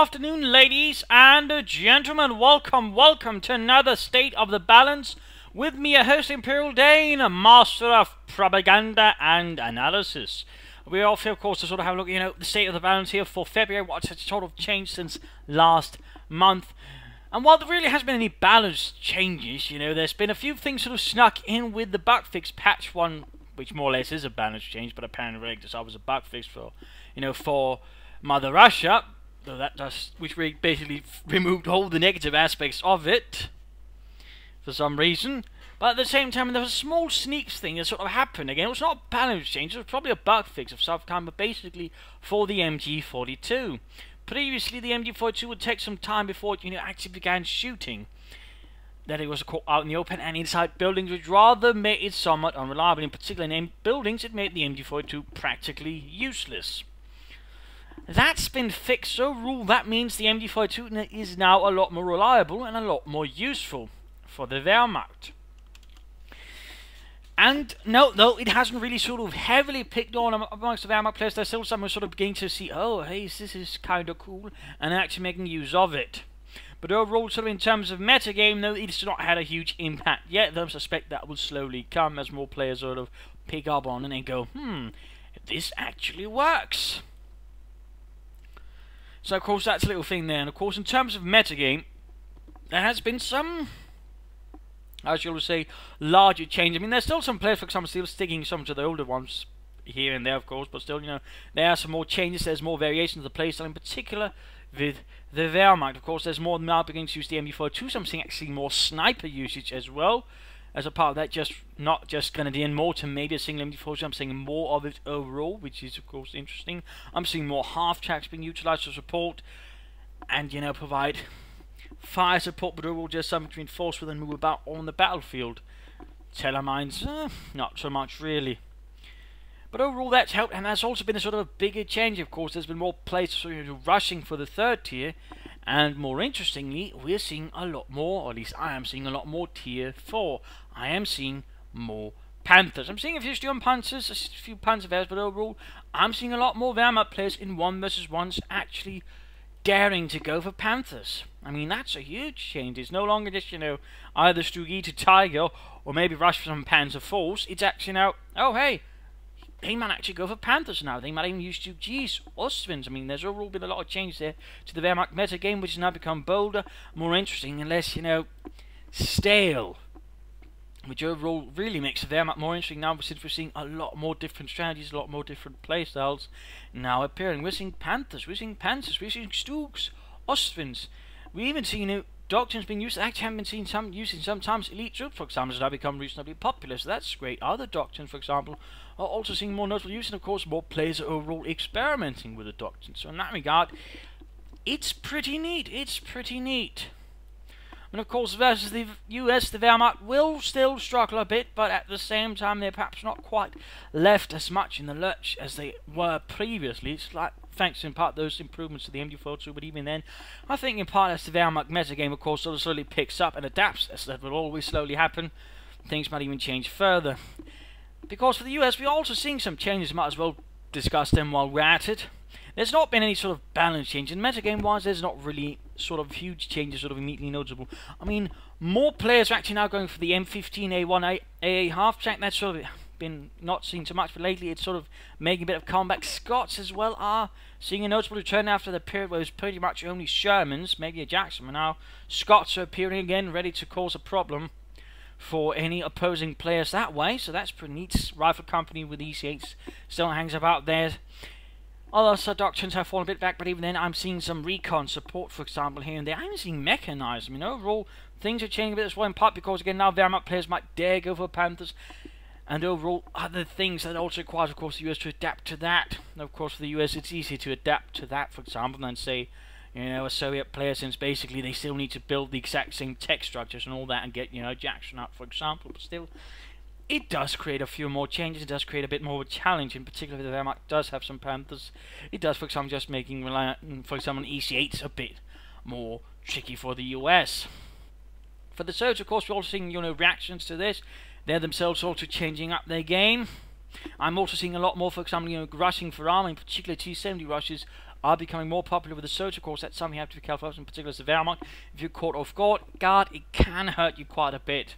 afternoon, ladies and gentlemen. Welcome to another State of the Balance. With me, a host Imperial Dane, a master of propaganda and analysis. We're off here, of course, to sort of have a look, the State of the Balance here for February, what's sort of changed since last month. And while there really hasn't been any balance changes, there's been a few things sort of snuck in with the bug fix patch 1, which more or less is a balance change, but apparently really just was a bug fix for, for Mother Russia. Though that does, which basically removed all the negative aspects of it for some reason. But at the same time, there was a small sneaks thing that sort of happened again. It was not a balance change, it was probably a bug fix of some kind, but basically for the MG42. Previously, the MG42 would take some time before it actually began shooting. That it was out in the open and inside buildings, which rather made it somewhat unreliable. In particular, in buildings, it made the MG42 practically useless. That's been fixed, so overall that means the MG42 is now a lot more reliable and a lot more useful for the Wehrmacht. And no, though it hasn't really sort of heavily picked on amongst the Wehrmacht players, there's still some who are sort of beginning to see, oh hey, this is kind of cool, and actually making use of it. But overall, sort of in terms of metagame, though, it's not had a huge impact yet, though I suspect that will slowly come as more players sort of pick up on and then go, this actually works. So, of course, that's a little thing there. And, of course, in terms of metagame, there has been some, as you'll say, larger change. I mean, there's still some players, for example, still sticking some to the older ones here and there, of course. But still, there are some more changes. There's more variations of the playstyle, in particular with the Wehrmacht. Of course, there's more now beginning to use the MG42. So I'm seeing actually more sniper usage as well. As a part of that, not just going to be in more to maybe a single MG42, I'm seeing more of it overall, which is of course interesting. I'm seeing more half-tracks being utilised for support, and provide fire support, but overall just something to reinforce with and move about on the battlefield. Telemines, not so much really. But overall that's helped, and there's also been a sort of a bigger change, of course. There's been more players sort of rushing for the third tier, and more interestingly, we're seeing a lot more, or at least I am seeing a lot more tier 4. I am seeing more Panthers. I'm seeing a few Sturm Panzers, a few Panzerwehrs, but overall, I'm seeing a lot more Wehrmacht players in 1 versus 1s actually daring to go for Panthers. I mean, that's a huge change. It's no longer just, either Stugi to Tiger, or maybe rush for some Panzer Force. It's actually now, oh hey, they might actually go for Panthers now. They might even use Gs, Ostwinds. I mean, there's overall been a lot of change there to the Wehrmacht meta game, which has now become bolder, more interesting, and less, stale. Which overall really makes the Wehrmacht more interesting now, since we're seeing a lot more different strategies, a lot more different playstyles now appearing. We're seeing Panthers, we're seeing Panzers, we're seeing Stugs, Ostwinds. We even see, doctrines being used. I actually haven't been seeing some using sometimes elite troops, for example, has now become reasonably popular, so that's great. Other doctrines, for example, are also seeing more notable use, and of course more players are overall experimenting with the doctrines. So in that regard, it's pretty neat. It's pretty neat. And of course, versus the US, the Wehrmacht will still struggle a bit, but at the same time, they're perhaps not quite left as much in the lurch as they were previously. It's like, thanks in part those improvements to the MG42, but even then, I think in part as the Wehrmacht metagame, of course, sort of slowly picks up and adapts, as that will always slowly happen, things might even change further. Because for the US, we're also seeing some changes. Might as well discuss them while we're at it. There's not been any sort of balance change. And metagame-wise, there's not really sort of huge changes sort of immediately noticeable. I mean, more players are actually now going for the M15A1 AA half-track. That's sort of been not seen so much, but lately it's sort of making a bit of comeback. Scots as well are seeing a noticeable return after the period where it was pretty much only Shermans, maybe a Jackson, but now Scots are appearing again, ready to cause a problem for any opposing players that way. So that's pretty neat. Rifle Company with EC8s still hangs about there. Other doctrines have fallen a bit back, but even then I'm seeing some recon support, for example, here and there. I'm seeing mechanized. I mean, overall, things are changing a bit as well, in part because, again, now Wehrmacht players might dare go for Panthers, and overall other things that also requires, of course, the US to adapt to that. And of course, for the US, it's easier to adapt to that, for example, than, say, a Soviet player, since basically they still need to build the exact same tech structures and all that and get, Jackson up, for example, but still, it does create a few more changes. It does create a bit more of a challenge, in particular if the Wehrmacht does have some Panthers. It does, for example, just making, for example, EC8s a bit more tricky for the US. For the Serbs, of course, we're also seeing, reactions to this. They're themselves also changing up their game. I'm also seeing a lot more, for example, rushing for armor, in particular T-70 rushes are becoming more popular with the search. Of course, that's something you have to be careful of, in particular as the Wehrmacht. If you're caught off guard, it can hurt you quite a bit.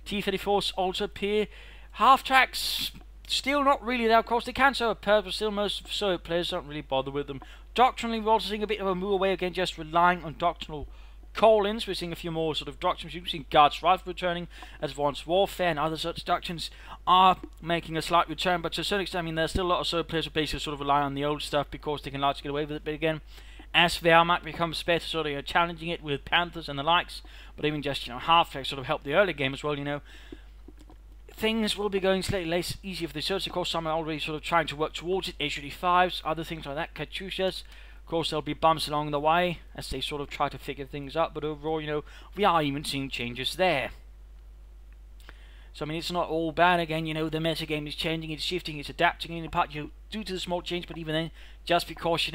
T-34s also appear. Half-tracks, still not really there. Of course, they can serve a purpose, but still most Soviet players don't really bother with them. Doctrinally, we're also seeing a bit of a move away again, just relying on doctrinal call-ins. We're seeing a few more sort of doctrines. We've seen Guards Rifle returning, Advanced Warfare and other such doctrines are making a slight return, but to a certain extent, I mean, there's still a lot of Soviet players who basically sort of rely on the old stuff because they can largely get away with it. But again, as Wehrmacht becomes better, sort of challenging it with Panthers and the likes, but even just half-tracks sort of help the early game as well. Things will be going slightly less easier for the Serbs. Of course, some are already sort of trying to work towards it. H-35s, other things like that, Katyushas. Of course, there'll be bumps along the way as they sort of try to figure things out. But overall, we are even seeing changes there. So, I mean, it's not all bad. Again, the meta game is changing, it's shifting, it's adapting in part, due to the small change. But even then, just because,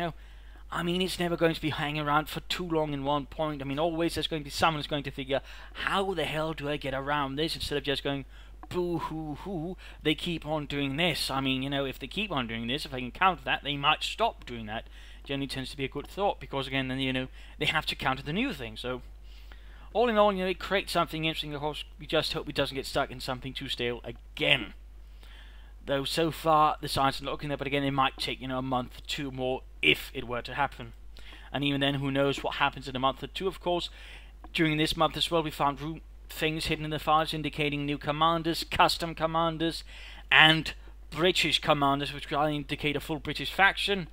I mean, it's never going to be hanging around for too long in one point. I mean, always there's going to be someone who's going to figure, how the hell do I get around this, instead of just going, boo-hoo-hoo, they keep on doing this. I mean, if they keep on doing this, if they can counter that, they might stop doing that. Generally tends to be a good thought, because again, then, they have to counter the new thing. So, all in all, it creates something interesting. Of course, we just hope it doesn't get stuck in something too stale again. Though, so far, the signs are not looking there, but again, it might take, a month or two more, if it were to happen. And even then, who knows what happens in a month or two. Of course, during this month as well, we found things hidden in the files indicating new commanders, custom commanders, and British commanders, which will indicate a full British faction.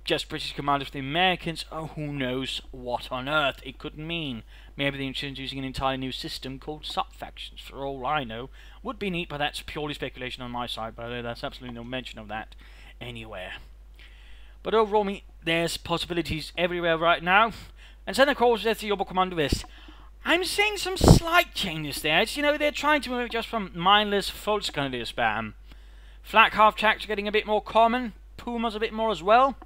Just British commanders for the Americans. Oh, who knows what on earth it could mean. Maybe they're introducing an entirely new system called sub-factions, for all I know. Would be neat, but that's purely speculation on my side, by the way. There's absolutely no mention of that anywhere. But overall, there's possibilities everywhere right now. And then, of course, there's the Oberkommando West. I'm seeing some slight changes there. It's, they're trying to move just from mindless false gunnery spam. Flak half-tracks are getting a bit more common. Pumas a bit more as well.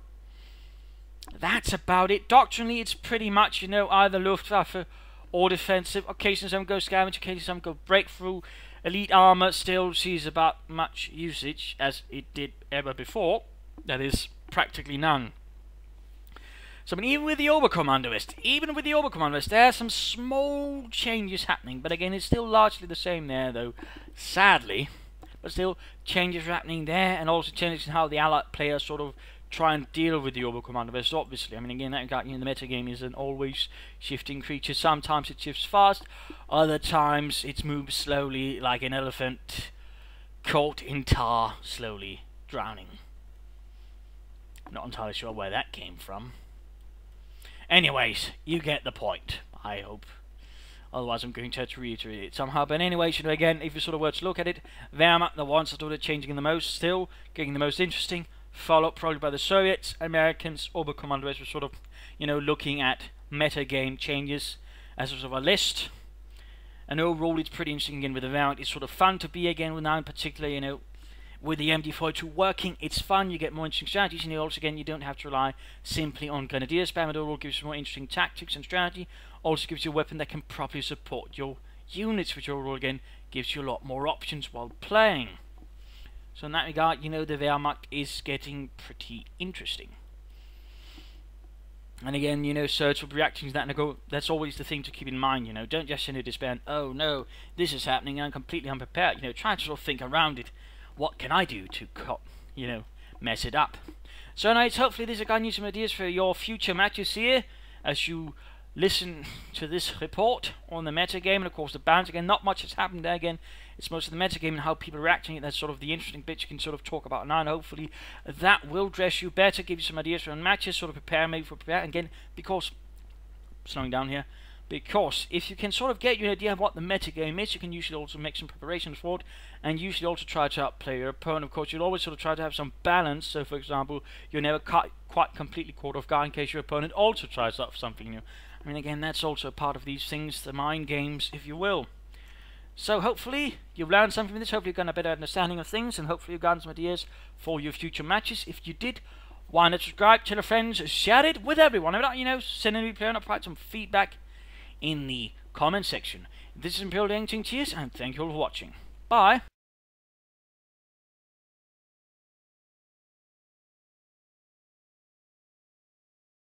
That's about it. Doctrinally, it's pretty much, either Luftwaffe or defensive. Occasionally some go scavenge, occasionally some go breakthrough. Elite armor still sees about much usage as it did ever before. That is, practically none. So, I mean, even with the Oberkommando, there are some small changes happening. But again, it's still largely the same there, though, sadly. But still, changes are happening there, and also changes in how the Allied players sort of try and deal with the Oberkommando, obviously. I mean, again, that the metagame is an always shifting creature. Sometimes it shifts fast, other times it moves slowly, like an elephant caught in tar, slowly drowning. Not entirely sure where that came from. Anyways, you get the point, I hope. Otherwise, I'm going to have to reiterate it somehow. But anyway, again, if you sort of were to look at it, Wehrmacht, the ones that are changing the most, still getting the most interesting. Followed probably by the Soviets, Americans, Oberkommandos were sort of, looking at metagame changes as sort of a list. And overall, it's pretty interesting again with the Wehrmacht. It's sort of fun to be again with now, in particular, with the MD42 working. It's fun. You get more interesting strategies, and also again, you don't have to rely simply on grenadier spam. It overall gives you more interesting tactics and strategy. Also gives you a weapon that can properly support your units, which overall again gives you a lot more options while playing. So in that regard, the Wehrmacht is getting pretty interesting. And again, Serbs will be reacting to that and go, that's always the thing to keep in mind, don't just send a despair and, oh no, this is happening and I'm completely unprepared. Try to sort of think around it. What can I do to, mess it up? So anyways, hopefully this has gotten you some ideas for your future matches here, as you listen to this report on the metagame, and of course the balance. Again, not much has happened there. Again, it's most of the metagame and how people are reacting. That's sort of the interesting bit you can sort of talk about now, and hopefully that will dress you better, give you some ideas for matches, sort of prepare. Again, because, slowing down here, because if you can sort of get you an idea of what the metagame is, you can usually also make some preparations for it, and usually also try to outplay your opponent. Of course, you'll always sort of try to have some balance, so for example, you're never quite completely caught off guard in case your opponent also tries out something new. I mean, again, that's also part of these things, the mind games, if you will. So hopefully you've learned something from this, hopefully you've gotten a better understanding of things, and hopefully you've gotten some ideas for your future matches. If you did, why not subscribe, tell your friends, share it with everyone. If not, send a new player and provide some feedback in the comment section. This is Imperial Dating. Cheers, and thank you all for watching. Bye.